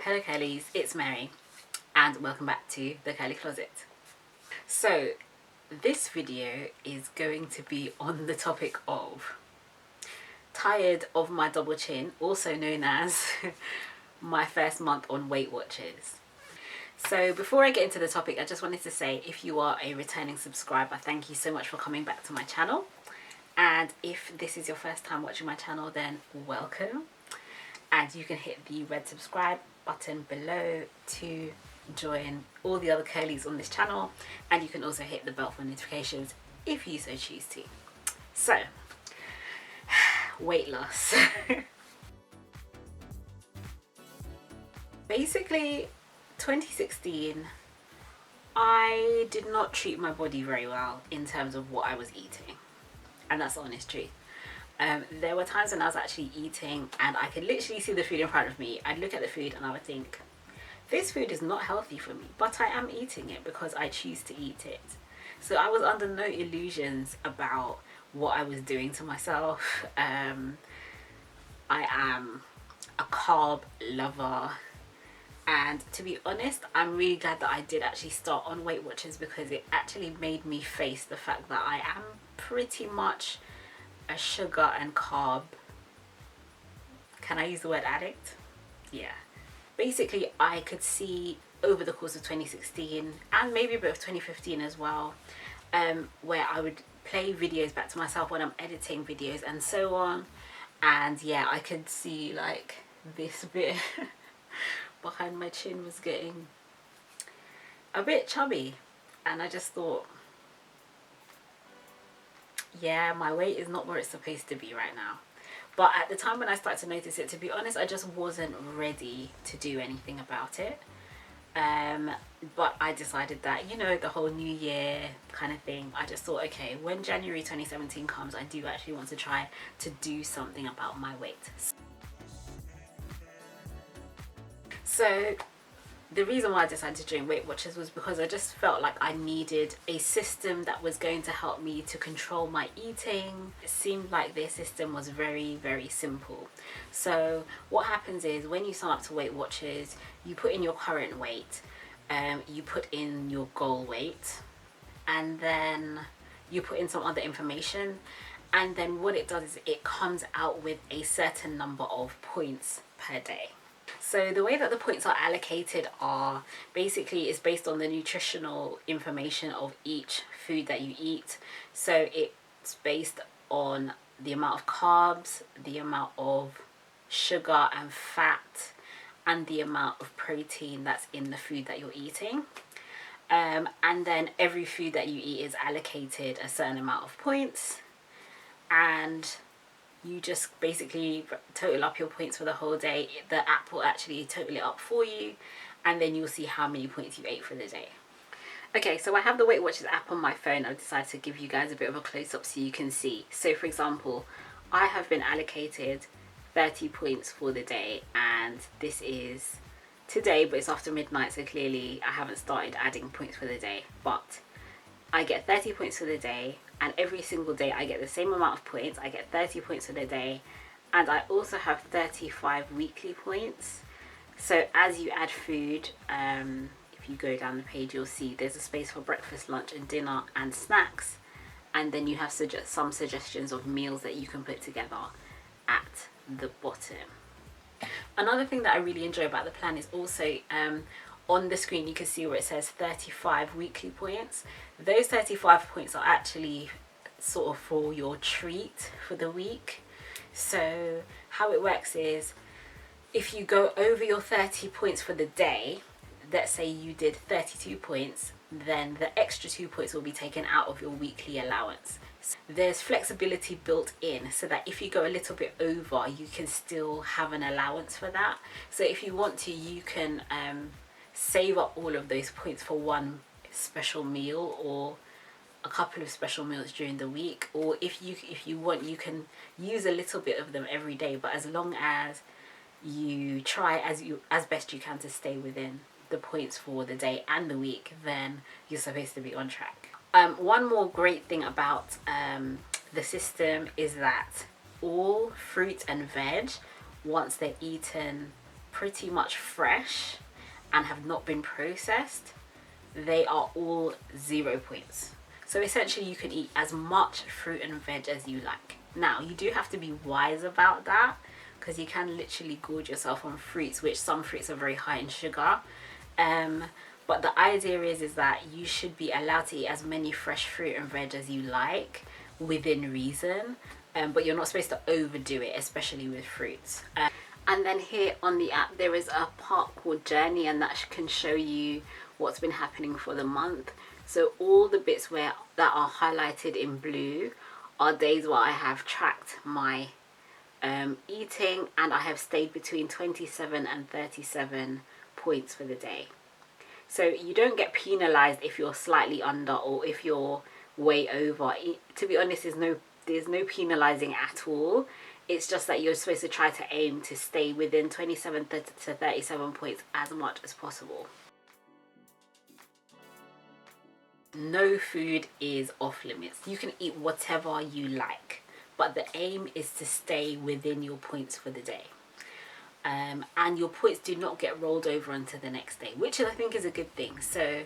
Hello Curlies, it's Mary and welcome back to the Curly Closet. So this video is going to be on the topic of tired of my double chin, also known as my first month on Weight Watchers. So before I get into the topic, I just wanted to say, if you are a returning subscriber, thank you so much for coming back to my channel. And if this is your first time watching my channel, then welcome. And you can hit the red subscribe button below to join all the other curlies on this channel, and you can also hit the bell for notifications if you so choose to. So, weight loss. Basically, 2016, I did not treat my body very well in terms of what I was eating, and that's the honest truth. There were times when I was actually eating and I could literally see the food in front of me. I'd look at the food and I would think, this food is not healthy for me, but I am eating it because I choose to eat it. So I was under no illusions about what I was doing to myself. I am a carb lover, and to be honest, I'm really glad that I did actually start on Weight Watchers, because it actually made me face the fact that I am pretty much a sugar and carb, can I use the word addict? Yeah. Basically, I could see over the course of 2016 and maybe a bit of 2015 as well, where I would play videos back to myself when I'm editing videos and so on. And yeah, I could see like this bit behind my chin was getting a bit chubby. And I just thought, yeah, my weight is not where it's supposed to be right now. But at the time when I started to notice it, to be honest, I just wasn't ready to do anything about it. But I decided that, you know, the whole new year kind of thing, I just thought, okay, when January 2017 comes, I do actually want to try to do something about my weight. So the reason why I decided to join Weight Watchers was because I just felt like I needed a system that was going to help me to control my eating. It seemed like their system was very, very simple. So what happens is, when you sign up to Weight Watchers, you put in your current weight, you put in your goal weight, and then you put in some other information. And then what it does is it comes out with a certain number of points per day. So the way that the points are allocated are basically is based on the nutritional information of each food that you eat. So it's based on the amount of carbs, the amount of sugar and fat, and the amount of protein that's in the food that you're eating. And then every food that you eat is allocated a certain amount of points, and you just basically total up your points for the whole day. The app will actually total it up for you, and then you'll see how many points you ate for the day. Okay, so I have the Weight Watchers app on my phone. I've decided to give you guys a bit of a close-up so you can see. So for example, I have been allocated 30 points for the day, and this is today, but it's after midnight, so clearly I haven't started adding points for the day. But I get 30 points for the day, and every single day I get the same amount of points. I get 30 points for the day, and I also have 35 weekly points. So as you add food, if you go down the page, you'll see there's a space for breakfast, lunch and dinner and snacks, and then you have some suggestions of meals that you can put together at the bottom. Another thing that I really enjoy about the plan is also on the screen you can see where it says 35 weekly points. Those 35 points are actually sort of for your treat for the week. So how it works is, if you go over your 30 points for the day, let's say you did 32 points, then the extra 2 points will be taken out of your weekly allowance. There's flexibility built in so that if you go a little bit over, you can still have an allowance for that. So if you want to, you can save up all of those points for one special meal or a couple of special meals during the week, or if you want, you can use a little bit of them every day, but as long as you try as best you can to stay within the points for the day and the week, then you're supposed to be on track. One more great thing about the system is that all fruit and veg, once they're eaten pretty much fresh and have not been processed, they are all 0 points. So essentially you can eat as much fruit and veg as you like. Now you do have to be wise about that, because you can literally gorge yourself on fruits, which some fruits are very high in sugar. But the idea is that you should be allowed to eat as many fresh fruit and veg as you like within reason, but you're not supposed to overdo it, especially with fruits. And then here on the app there is a part called Journey, and that can show you what's been happening for the month. So all the bits that are highlighted in blue are days where I have tracked my eating, and I have stayed between 27 and 37 points for the day. So you don't get penalized if you're slightly under or if you're way over. To be honest, there's no penalizing at all. It's just that you're supposed to try to aim to stay within 27 to 37 points as much as possible. No food is off limits. You can eat whatever you like, but the aim is to stay within your points for the day. And your points do not get rolled over into the next day, which I think is a good thing. So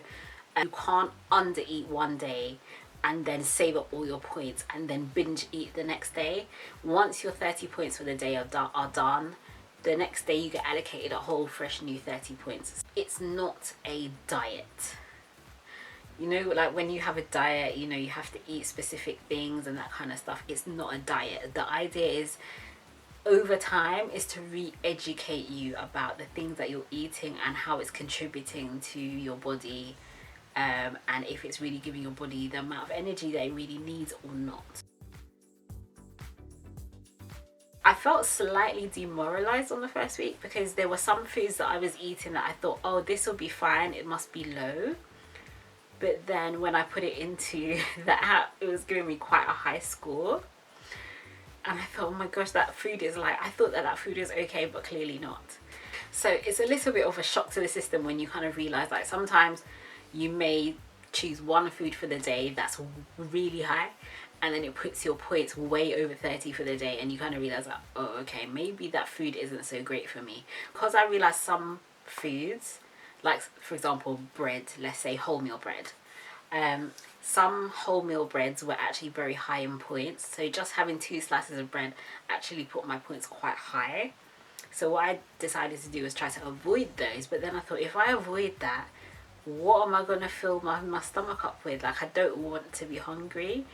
you can't under eat one day and then save up all your points and then binge eat the next day. Once your 30 points for the day are done, the next day you get allocated a whole fresh new 30 points. It's not a diet. You know, like when you have a diet, you know, you have to eat specific things and that kind of stuff. It's not a diet. The idea is, over time, is to re-educate you about the things that you're eating and how it's contributing to your body, and if it's really giving your body the amount of energy that it really needs or not. I felt slightly demoralized on the first week because there were some foods that I was eating that I thought, oh, this will be fine, it must be low. But then when I put it into the app, it was giving me quite a high score. And I thought, oh my gosh, that food is like, I thought that food was okay, but clearly not. So it's a little bit of a shock to the system when you kind of realize, like, sometimes you may choose one food for the day that's really high, and then it puts your points way over 30 for the day, and you kind of realize that, oh, okay, maybe that food isn't so great for me. Because I realized some foods, like for example bread, let's say wholemeal bread, some wholemeal breads were actually very high in points, so just having 2 slices of bread actually put my points quite high. So what I decided to do was try to avoid those, but then I thought, if I avoid that, what am I going to fill my stomach up with? Like, I don't want to be hungry.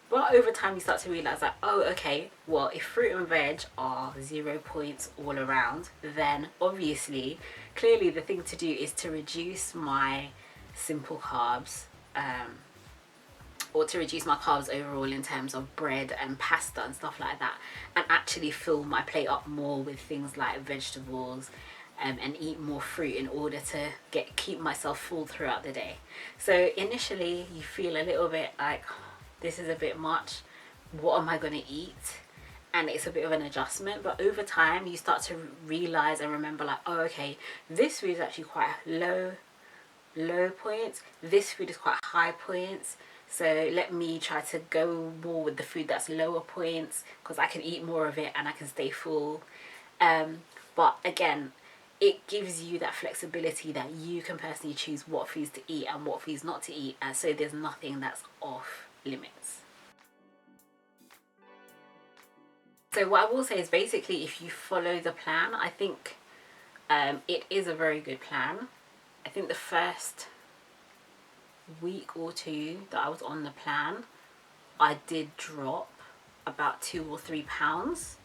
But over time you start to realize that, oh, okay, well, if fruit and veg are 0 points all around, then obviously, clearly the thing to do is to reduce my simple carbs, or to reduce my carbs overall in terms of bread and pasta and stuff like that, and actually fill my plate up more with things like vegetables, and eat more fruit in order to keep myself full throughout the day. So initially you feel a little bit like, this is a bit much, what am I going to eat? And it's a bit of an adjustment, but over time you start to realize and remember, like, oh, okay, this food is actually quite low points, this food is quite high points, so let me try to go more with the food that's lower points, because I can eat more of it and I can stay full. But again, it gives you that flexibility that you can personally choose what foods to eat and what foods not to eat, and so there's nothing that's off limits. So what I will say is, basically, if you follow the plan, I think it is a very good plan. I think the first week or 2 that I was on the plan, I did drop about 2 or 3 pounds,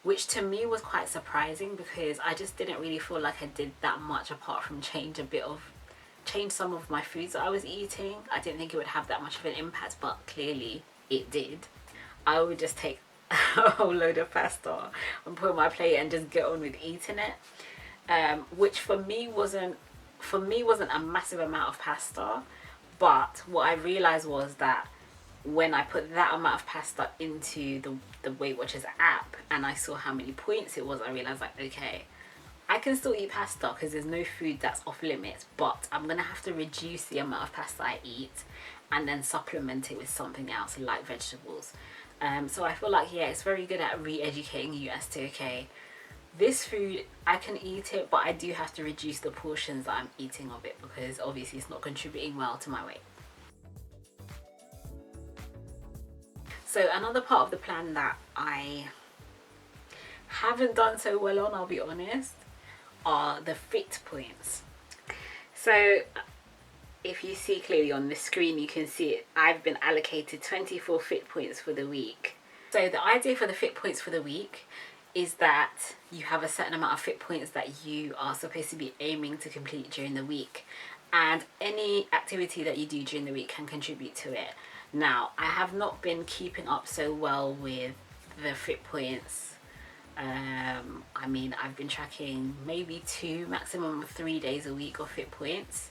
which to me was quite surprising, because I just didn't really feel like I did that much apart from change some of my foods that I was eating. I didn't think it would have that much of an impact, but clearly it did. I would just take a whole load of pasta and put on my plate and just get on with eating it, which for me wasn't a massive amount of pasta. But what I realized was that when I put that amount of pasta into the Weight Watchers app and I saw how many points it was, I realized, like, okay, I can still eat pasta because there's no food that's off limits, but I'm gonna have to reduce the amount of pasta I eat and then supplement it with something else like vegetables. So I feel like, yeah, it's very good at re-educating you as to, okay, This food, I can eat it, but I do have to reduce the portions that I'm eating of it because obviously it's not contributing well to my weight. So another part of the plan that I haven't done so well on, I'll be honest, are the Fitpoints. So if you see clearly on the screen, you can see it. I've been allocated 24 Fitpoints for the week. So the idea for the Fitpoints for the week is that you have a certain amount of Fitpoints that you are supposed to be aiming to complete during the week, and any activity that you do during the week can contribute to it. Now, I have not been keeping up so well with the Fitpoints. I mean, I've been tracking maybe 2, maximum 3 days a week of Fitpoints.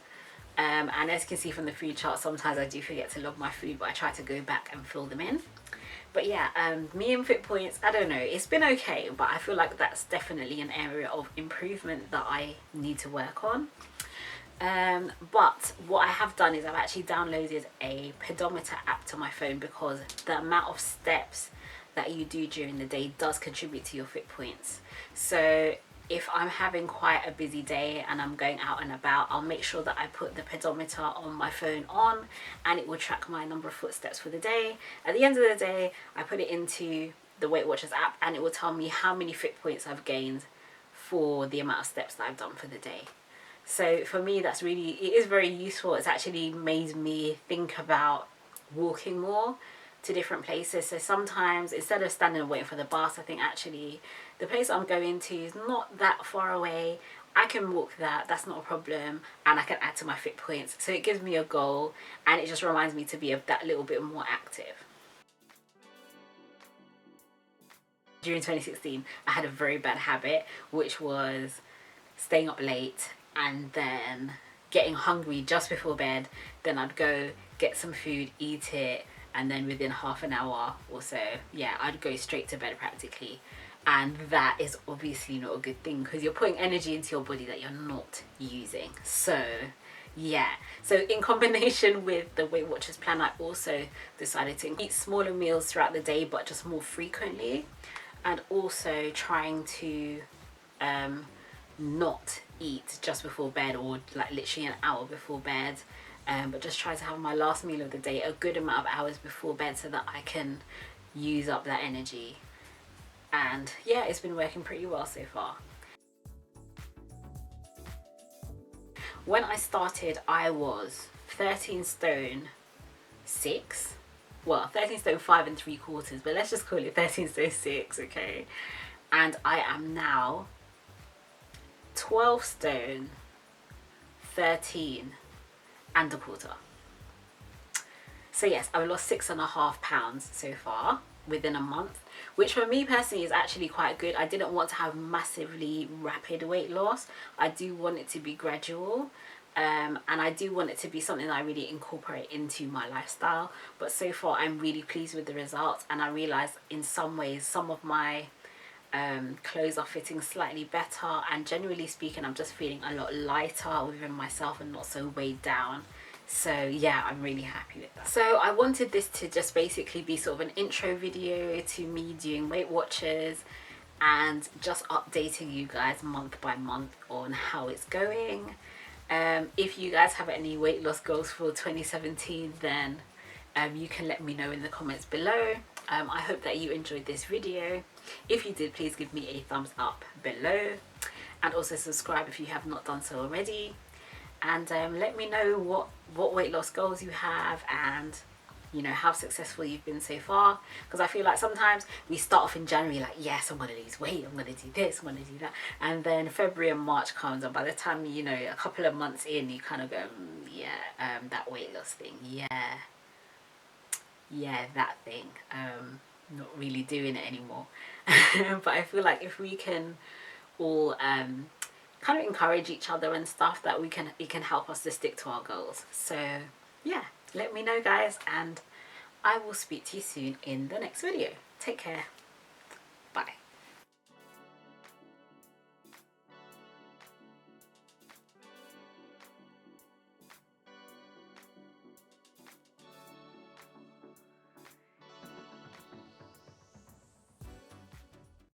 And as you can see from the food chart, sometimes I do forget to log my food, but I try to go back and fill them in. But yeah, me and Fitpoints, I don't know, it's been okay, but I feel like that's definitely an area of improvement that I need to work on. But what I have done is I've actually downloaded a pedometer app to my phone, because the amount of steps that you do during the day does contribute to your Fitpoints. So if I'm having quite a busy day and I'm going out and about, I'll make sure that I put the pedometer on my phone on, and it will track my number of footsteps for the day. At the end of the day, I put it into the Weight Watchers app, and it will tell me how many Fitpoints I've gained for the amount of steps that I've done for the day. So for me, that's really, it is very useful. It's actually made me think about walking more to different places. So sometimes instead of standing and waiting for the bus, I think actually the place I'm going to is not that far away. I can walk that, that's not a problem, and I can add to my Fitpoints. So it gives me a goal, and it just reminds me to be that little bit more active. During 2016, I had a very bad habit, which was staying up late and then getting hungry just before bed. Then I'd go get some food, eat it, and then within half an hour or so, yeah, I'd go straight to bed practically. And that is obviously not a good thing, because you're putting energy into your body that you're not using. So yeah, so in combination with the Weight Watchers plan, I also decided to eat smaller meals throughout the day, but just more frequently, and also trying to not eat just before bed, or like literally an hour before bed, but just try to have my last meal of the day a good amount of hours before bed, so that I can use up that energy. And yeah, it's been working pretty well so far. When I started, I was 13 stone 6, well 13 stone 5 3/4, but let's just call it 13 stone 6, okay? And I am now 12 stone 13 1/4. So yes, I've lost 6.5 pounds so far within a month, which for me personally is actually quite good. I didn't want to have massively rapid weight loss. I do want it to be gradual, and I do want it to be something that I really incorporate into my lifestyle. But so far I'm really pleased with the results, and I realize in some ways some of my clothes are fitting slightly better, and generally speaking I'm just feeling a lot lighter within myself and not so weighed down. So yeah, I'm really happy with that. So I wanted this to just basically be sort of an intro video to me doing Weight Watchers, and just updating you guys month by month on how it's going. If you guys have any weight loss goals for 2017, then you can let me know in the comments below. I hope that you enjoyed this video. If you did, please give me a thumbs up below, and also subscribe if you have not done so already. And let me know what weight loss goals you have, and you know how successful you've been so far. Because I feel like sometimes we start off in January like, yes, I'm gonna lose weight, I'm gonna do this, I'm gonna do that, and then February and March comes, and by the time, you know, a couple of months in, you kind of go, yeah, that weight loss thing, yeah, that thing, not really doing it anymore. But I feel like if we can all kind of encourage each other and stuff, that it can help us to stick to our goals. So yeah, let me know guys, and I will speak to you soon in the next video. Take care.